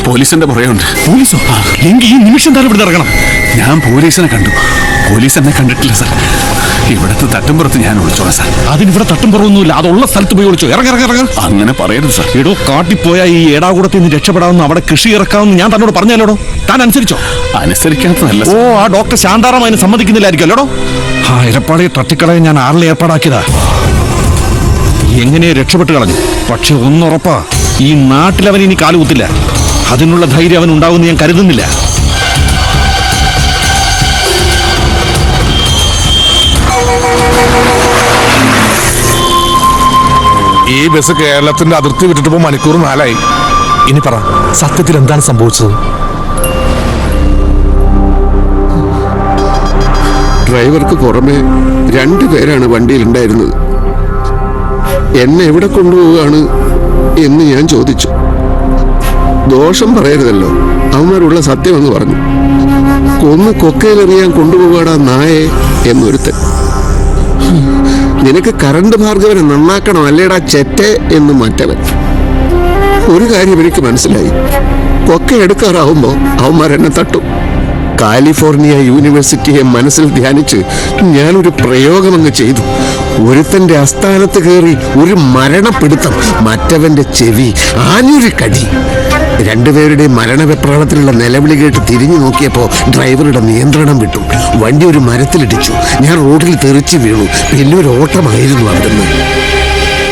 പോലീസിന്റെ പുറയുണ്ട്. പോലീസോ? എങ്കിൽ ഈ നിമിഷം തന്നെ ഇവിടെ ഇറങ്ങണം. ഞാൻ പോലീസിനെ കണ്ടു. പോലീസ് എന്നെ കണ്ടിട്ടില്ല സാർ. ഇവിടുത്തെ തട്ടുംപുറത്ത് ഞാൻ ഒളിച്ചോളാം സാർ. അതിനിവിടെ തട്ടും പുറമൊന്നുമില്ല. അതുള്ള സ്ഥലത്ത് പോയി ഒളിച്ചോ. ഇറങ്ങ. അങ്ങനെ പറയരുത് സാർ. എടോ, കാട്ടിപ്പോയ ഈ ഏടാകൂടത്തിൽ നിന്ന് രക്ഷപ്പെടാവുന്ന അവിടെ കൃഷി ഇറക്കാമെന്ന് ഞാൻ തന്നോട് പറഞ്ഞാലോടോ. താൻ അനുസരിച്ചോ? അനുസരിക്കാത്തതല്ല. ഓ, ആ ഡോക്ടർ ശാന്താറാം അതിന് സമ്മതിക്കുന്നില്ലായിരിക്കും അല്ലോടോ. ആ ഇരപ്പാളിയെ തട്ടിക്കളയാൻ ഞാൻ ആറിലെ ഏർപ്പാടാക്കിയതാ. എങ്ങനെ രക്ഷപ്പെട്ട് കളഞ്ഞു. പക്ഷെ ഒന്നുറപ്പാ, ഈ നാട്ടിലവൻ ഇനി കാലുകുത്തില്ല. അതിനുള്ള ധൈര്യം അവൻ ഉണ്ടാവുമെന്ന് ഞാൻ കരുതുന്നില്ല. ഈ ബസ് കേരളത്തിന്റെ അതിർത്തി വിട്ടിട്ടിപ്പോ മണിക്കൂർ 4 ഇനി പറ, സത്യത്തിൽ എന്താണ് സംഭവിച്ചത്? ഡ്രൈവർക്ക് പുറമെ 2 പേരാണ് വണ്ടിയിലുണ്ടായിരുന്നത്. എന്നെ എവിടെ കൊണ്ടുപോവുകയാണ് എന്ന് ഞാൻ ചോദിച്ചു. ദോഷം പറയരുതല്ലോ, അവന്മാരുള്ള സത്യമെന്ന് പറഞ്ഞു. കൊന്ന് കൊക്കയിലെറിയാൻ കൊണ്ടുപോകാടാ നായെ എന്നൊരുത്തൻ. നിനക്ക് കറണ്ട് ഭാർഗവനെ നന്നാക്കണം അല്ലേടാ ചെറ്റെ എന്ന് മറ്റവൻ. ഒരു കാര്യം എനിക്ക് മനസ്സിലായി, കൊക്ക എടുക്കാറാവുമ്പോ അവന്മാരെന്നെ തട്ടും. കാലിഫോർണിയ യൂണിവേഴ്സിറ്റിയെ മനസ്സിൽ ധ്യാനിച്ച് ഞാനൊരു പ്രയോഗമങ്ങ് ചെയ്തു. ഒരുത്തന്റെ അസ്ഥാനത്ത് കയറി ഒരു മരണപ്പിടുത്തം, മറ്റവന്റെ ചെവി ആഞ്ഞൊരു കടി. 2 പേരുടെ മരണവെപ്രാളത്തിലുള്ള നിലവിളി കേട്ട് തിരിഞ്ഞു നോക്കിയപ്പോ ഡ്രൈവറുടെ നിയന്ത്രണം വിട്ടു. വണ്ടി ഒരു മരത്തിലിടിച്ചു. ഞാൻ റോഡിൽ തെറിച്ചു വീണു. വലിയൊരു ഓട്ടമായിരുന്നു അവിടുന്ന്.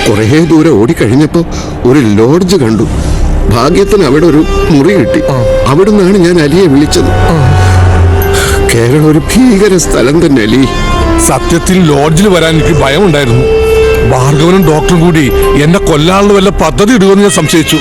കുറേ ദൂരം ഓടിക്കഴിഞ്ഞപ്പോ ഒരു ലോഡ്ജ് കണ്ടു. ഭാഗ്യത്തിന് അവിടെ ഒരു മുറി കിട്ടി. അവിടുന്നാണ് ഞാൻ അലിയെ വിളിച്ചത്. കേരളം ഒരു ഭീകര സ്ഥലം തന്നെ അലി. സത്യത്തിൽ ലോഡ്ജിൽ വരാൻ എനിക്ക് ഭയമുണ്ടായിരുന്നു. ഭാർഗവനും ഡോക്ടറും കൂടി എന്നെ കൊല്ലാനുള്ള വല്ല പദ്ധതി ഇടുമെന്ന് ഞാൻ സംശയിച്ചു.